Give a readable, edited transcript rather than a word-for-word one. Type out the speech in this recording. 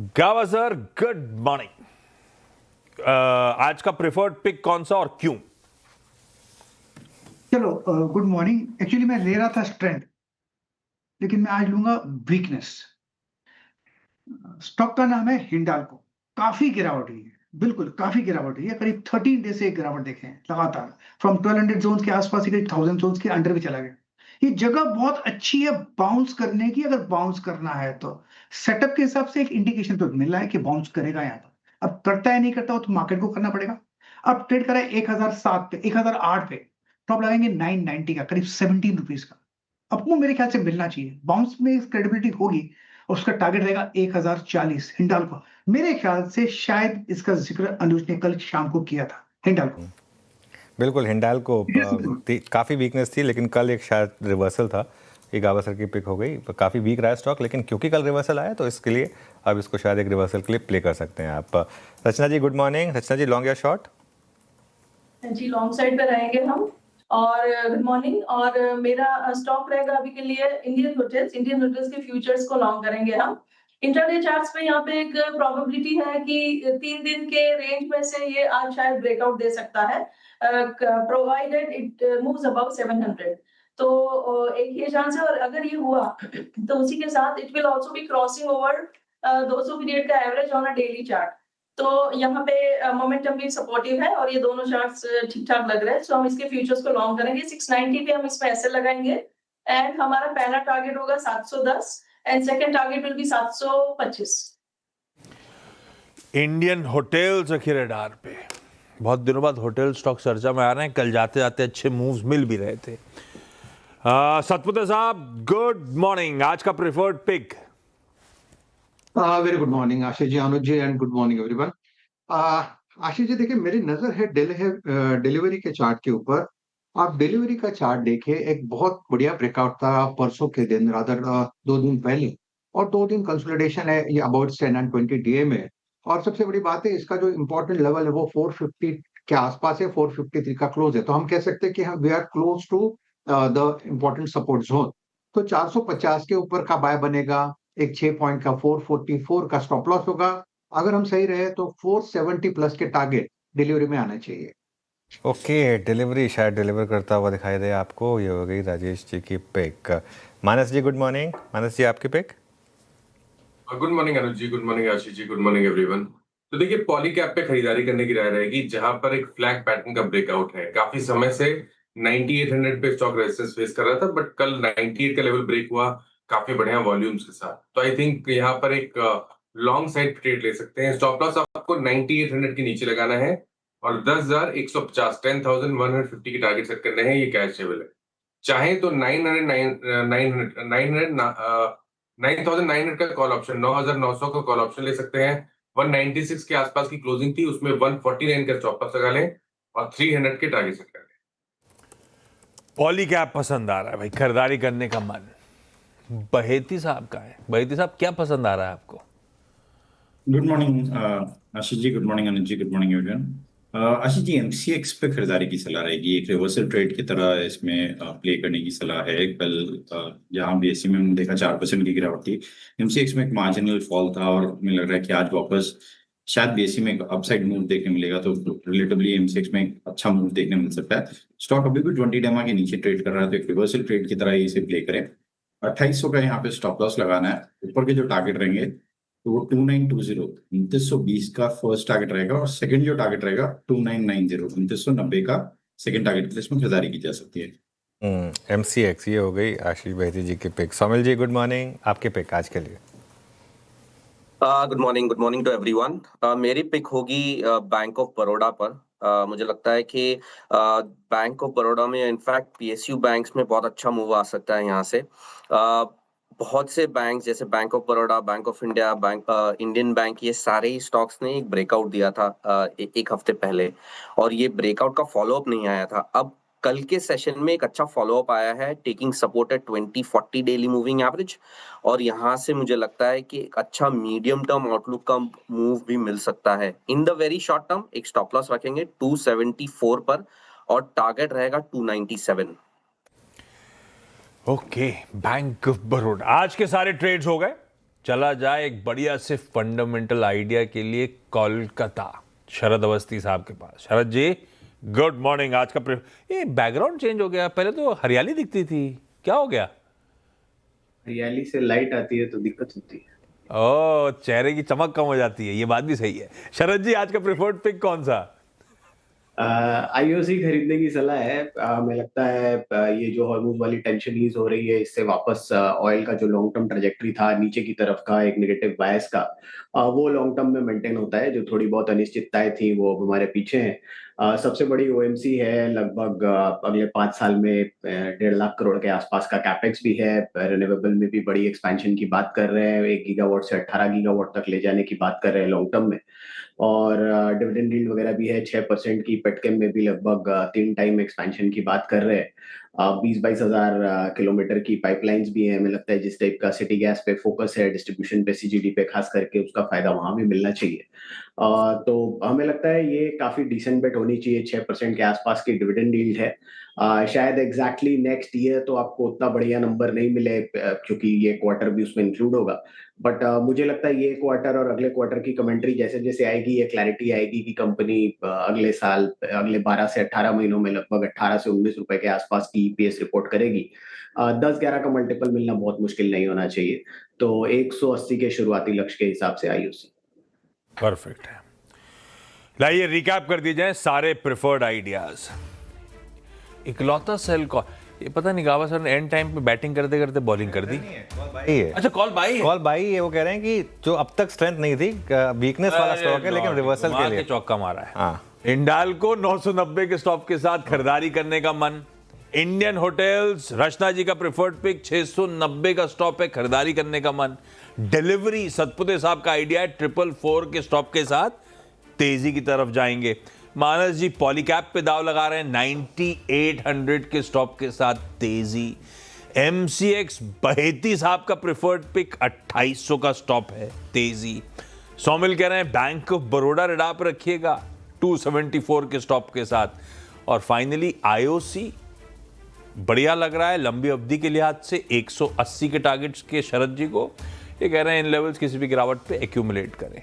गावा sir, good morning. आज का प्रेफर्ड पिक कौन सा और क्यों? चलो, गुड मॉर्निंग। एक्चुअली मैं ले रहा था स्ट्रेंथ, लेकिन मैं आज लूंगा वीकनेस। स्टॉक का नाम है हिंडाल्को। काफी गिरावट हुई है, बिल्कुल काफी गिरावट हुई है। करीब 13 डे से एक गिरावट देखे हैं लगातार। फ्रॉम 1200 जोन के आसपास ही करीब 1000 जोन के अंडर भी चला गया। ये जगह बहुत अच्छी है बाउंस करने की, अगर बाउंस करना है तो। सेटअप के हिसाब से एक इंडिकेशन तो मिल रहा है कि बाउंस करेगा यहाँ पर। अब करता है नहीं करता हो तो मार्केट को करना पड़ेगा। अब ट्रेड करा है 1007 पे, 1008 पे। टॉप लगाएंगे 990 का, करीब 17 रुपीज का। आपको मेरे ख्याल से मिलना चाहिए। बाउंस में क्रेडिबिलिटी होगी और उसका टारगेट रहेगा 1040 हिंडाल्को। मेरे ख्याल से शायद इसका जिक्र अनुज ने कल शाम को किया था। हिंडाल्को बिल्कुल, हिंडाल्को काफ़ी वीकनेस थी, लेकिन कल एक शायद रिवर्सल था। ये गावा सर की पिक हो गई। काफ़ी वीक रहा है स्टॉक, लेकिन क्योंकि कल रिवर्सल आया तो इसके लिए अब इसको शायद एक रिवर्सल के लिए प्ले कर सकते हैं आप। रचना जी, गुड मॉर्निंग। रचना जी, लॉन्ग या शॉर्ट? जी, लॉन्ग साइड पे रहेंगे हम। और गुड मॉर्निंग। और मेरा स्टॉक रहेगा अभी के लिए इंडियन होटल्स के फ्यूचर्स को लॉन्ग करेंगे हम। इंट्राडे चार्ट्स पे यहाँ पे एक प्रोबेबिलिटी है कि 3 दिन के रेंज में से ये आज शायद ब्रेकआउट दे सकता है, प्रोवाइडेड इट मूव्स अबव 700। तो एक ये चांस है, और अगर ये हुआ तो उसी के साथ it will also be crossing over 200 period का average on a daily chart. तो यहाँ पे मोमेंटम भी सपोर्टिव है और ये दोनों चार्ट्स ठीक ठाक लग रहे हैं। सो हम इसके फ्यूचर्स को लॉन्ग करेंगे। 690 पे हम इसमें ऐसे लगाएंगे। एंड हमारा पहला टारगेट होगा 710 and second target will be 725। Indian hotels रखी रडार पे। बहुत दिनों बाद होटल स्टॉक चर्चा में आ रहे हैं। कल जाते जाते अच्छे मूव्स मिल भी रहे थे। सतपुते साहब, गुड मॉर्निंग। आज का preferred pick? Very good morning Ashish ji, Anuj ji, and good morning everyone. Ashish ji, देखिए मेरी नजर है डिलीवरी के चार्ट के ऊपर। आप डिलीवरी का चार्ट देखिए, एक बहुत बढ़िया ब्रेकआउट था परसों के दिन, रादर 2 दिन पहले। और 2 दिन कंसोलिडेशन है ये अबाउट 10 एंड 20 डे में। और सबसे बड़ी बात है, इसका जो इंपॉर्टेंट लेवल है वो 450 के आसपास है। 453 का क्लोज है, तो हम कह सकते हैं कि we are close to the important support zone. तो 450 के ऊपर का बाय बनेगा। एक 6 पॉइंट का 444 का स्टॉप लॉस होगा। अगर हम सही रहे तो 470 प्लस के टारगेट डिलीवरी में आना चाहिए। ओके, डिलीवरी शायद डिलीवर करता हुआ दिखाई दे आपको। ये हो गई राजेश जी की पिक। मानस जी, गुड मॉर्निंग। मानस जी, आपकी पिक? गुड मॉर्निंग अनुज जी, गुड मॉर्निंग आशीष जी, गुड मॉर्निंग एवरीवन। तो देखिए, पॉली कैप पे खरीदारी करने की राय रहेगी, जहां पर एक फ्लैग पैटर्न का ब्रेकआउट है। काफी समय से 9800 पे स्टॉक रेजिस्टेंस फेस कर रहा था, बट कल 98 का लेवल ब्रेक हुआ काफी बढ़िया वॉल्यूम्स के साथ। तो आई थिंक यहाँ पर एक लॉन्ग साइड ट्रेड ले सकते हैं। स्टॉप लॉस आपको 9800 के नीचे लगाना है और 10,150 10,150 की टारगेट सेट करने हैं। ये कैश लेवल है। चाहे तो 9,900 का कॉल ऑप्शन, 9,900 का कॉल ऑप्शन ले सकते हैं। 196 के आसपास की क्लोजिंग थी, उसमें 149 का स्टॉप लॉस लगा लें और 300 के टारगेट सेट कर लें। पॉली कैप पसंद आ रहा है भाई, खरीदारी करने का मन। बहेती साहब का है। बहेती साहब, क्या पसंद आ रहा है आपको? गुड मॉर्निंग आशीष जी, गुड मॉर्निंग अनुज जी, गुड मॉर्निंग एवरीवन। आशीष जी, एमसीएक्स पे खरीदारी की सलाह रहेगी। एक रिवर्सल ट्रेड की तरह इसमें प्ले करने की सलाह है। कल जहां बीएसई में हमने देखा 4% की गिरावट थी, एमसीएक्स में एक मार्जिनल फॉल था और हमें लग रहा है कि आज वापस शायद बीएसई में एक अपसाइड मूव देखने मिलेगा। तो रिलेटिवली एमसीएक्स में एक अच्छा मूव देखने मिल सकता है। स्टॉक अभी भी 20 डेमा के नीचे ट्रेड कर रहा है, तो एक रिवर्सल ट्रेड की तरह इसे प्ले करें। 2800 का यहाँ पे स्टॉप लॉस लगाना है। ऊपर के जो टारगेट रहेंगे तो वो 2920 2920 का फर्स्ट टारगेट रहेगा और सेकंड जो टारगेट रहेगा 2990 2990 का सेकंड टारगेट के लिए इसमें खरीदारी की जा सकती है। एमसीएक्स, ये हो गई आशीष बहेती जी की pick. Somil ji, good morning. आपके पिक आज के लिए? Good morning to everyone. मेरी पिक होगी बैंक ऑफ बड़ौदा पर। मुझे लगता है कि बैंक ऑफ बड़ौदा में इनफैक्ट पीएसयू बैंक्स में बहुत अच्छा मूव आ सकता है यहाँ से। बहुत से बैंक जैसे bank of Baroda, bank of India, Indian bank, ये सारे ही स्टॉक्स ने एक ब्रेकआउट दिया था एक हफ्ते पहले, और ये ब्रेकआउट का फॉलोअप नहीं आया था। अब कल के सेशन में एक अच्छा फॉलोअप आया है, taking support at 2040 daily moving average, और यहाँ से मुझे लगता है कि एक अच्छा मीडियम टर्म आउटलुक का मूव भी मिल सकता है। In the very short term एक स्टॉप लॉस रखेंगे 274 पर और टारगेट रहेगा 297। Okay, bank of Baroda. आज के सारे ट्रेड्स हो गए। चला जाए एक बढ़िया से फंडामेंटल आइडिया के लिए कोलकाता, शरद अवस्थी साहब के पास। शरद जी गुड मॉर्निंग। आज का ये बैकग्राउंड चेंज हो गया, पहले तो हरियाली दिखती थी, क्या हो गया? हरियाली से लाइट आती है तो दिक्कत होती है। ओ, चेहरे की चमक कम हो जाती है, ये बात भी सही है। शरद जी आज का प्रेफर्ड पिक कौन सा? आईओसी खरीदने की सलाह है। हमें लगता है ये जो हॉर्मोज वाली टेंशन ईज हो रही है, इससे वापस ऑयल का जो लॉन्ग टर्म ट्रेजेक्टरी था नीचे की तरफ का एक नेगेटिव बायस का, वो लॉन्ग टर्म में मेंटेन होता है। जो थोड़ी बहुत अनिश्चितताएं थी वो अब हमारे पीछे हैं। सबसे बड़ी ओएमसी है, लगभग अगले 5 साल में 1.5 लाख करोड़ के आसपास का कैपेक्स भी है। रिन्यूएबल में भी बड़ी एक्सपेंशन की बात कर रहे हैं, 1 गीगावाट से 18 गीगावाट तक ले जाने की बात कर रहे हैं लॉन्ग टर्म में। और डिविडेंड यील्ड वगैरह भी है 6% की। पेटकेम में भी लगभग 3 टाइम एक्सपेंशन की बात कर रहे हैं। 20-22 हजार किलोमीटर की पाइपलाइंस भी है। हमें लगता है जिस टाइप का सिटी गैस पे फोकस है, डिस्ट्रीब्यूशन पे, सीजीडी पे खास करके, उसका फायदा वहां भी मिलना चाहिए। तो हमें लगता है ये काफी डिसेंट बेट होनी चाहिए। 6% के आसपास की डिविडेंड यील्ड है। शायद एग्जैक्टली नेक्स्ट ईयर तो आपको उतना बढ़िया नंबर नहीं मिले, क्योंकि ये क्वार्टर भी उसमें इंक्लूड होगा। बट मुझे लगता है ये क्वार्टर और अगले क्वार्टर की कमेंट्री जैसे जैसे आएगी, ये क्लैरिटी आएगी कि कंपनी अगले साल, अगले 12 से 18 महीनों में लगभग 18 से 19 रुपए के आसपास की ईपीएस रिपोर्ट करेगी। 10-11 का मल्टीपल मिलना बहुत मुश्किल नहीं होना चाहिए। तो 180 के शुरुआती लक्ष्य के हिसाब से आईओसी परफेक्ट है। लाइए रिकैप कर दिए जाए सारे प्रेफर्ड आइडियाज। इकलौता सेल कॉल, ये पता नहीं गावा सर ने एंड टाइम पे बैटिंग करते करते बॉलिंग कर दी। अच्छा कॉल बाई है। कॉल बाई है। वो कह रहे हैं कि जो अब तक स्ट्रेंथ नहीं थी, वीकनेस वाला स्टॉक है, लेकिन रिवर्सल के लिए चौका मारा है। हाँ। हिंडाल्को 990 के स्टॉप के साथ खरीदारी करने का मन। इंडियन होटल्स, रचना जी का प्रेफर्ड पिक 690 का स्टॉप है, खरीदारी करने का मन। डिलीवरी सतपुते साहब का आइडिया है 444 के स्टॉप के साथ तेजी की तरफ जाएंगे। मानस जी पॉलीकैप पे दाव लगा रहे हैं 9800 के स्टॉप के साथ तेजी। एमसीएक्स बहेती साहब का प्रेफर्ड पिक 2800 का स्टॉप है, तेजी। सौमिल कह रहे हैं बैंक ऑफ बड़ौदा रडार पर रखिएगा 274 के स्टॉप के साथ। और फाइनली आईओसी बढ़िया लग रहा है लंबी अवधि के लिहाज से, 180 के टारगेट्स के शरद जी को। ये कह रहे हैं इन लेवल्स किसी भी गिरावट पे एक्यूमुलेट करें।